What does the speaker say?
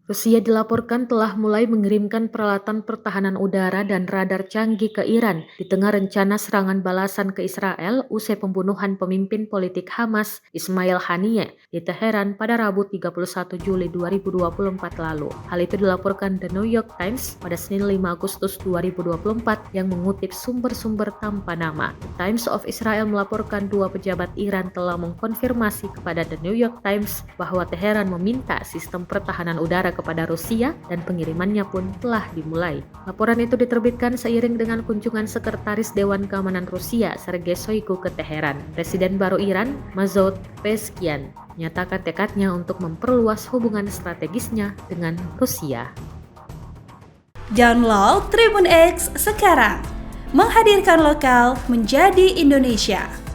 Rusia dilaporkan telah mulai mengirimkan peralatan pertahanan udara dan radar canggih ke Iran di tengah rencana serangan balasan ke Israel usai pembunuhan pemimpin politik Hamas Ismail Haniyeh di Teheran pada Rabu 31 Juli 2024 lalu. Hal itu dilaporkan The New York Times pada Senin 5 Agustus 2024 yang mengutip sumber-sumber tanpa nama. The Times of Israel melaporkan dua pejabat Iran telah mengkonfirmasi kepada The New York Times bahwa Teheran meminta sistem pertahanan udara kepada Rusia dan pengirimannya pun telah dimulai. Laporan itu diterbitkan seiring dengan kunjungan Sekretaris Dewan Keamanan Rusia Sergei Shoigu ke Teheran. Presiden baru Iran, Masoud Pezeshkian, menyatakan tekadnya untuk memperluas hubungan strategisnya dengan Rusia. Download Tribun X sekarang, menghadirkan lokal menjadi Indonesia.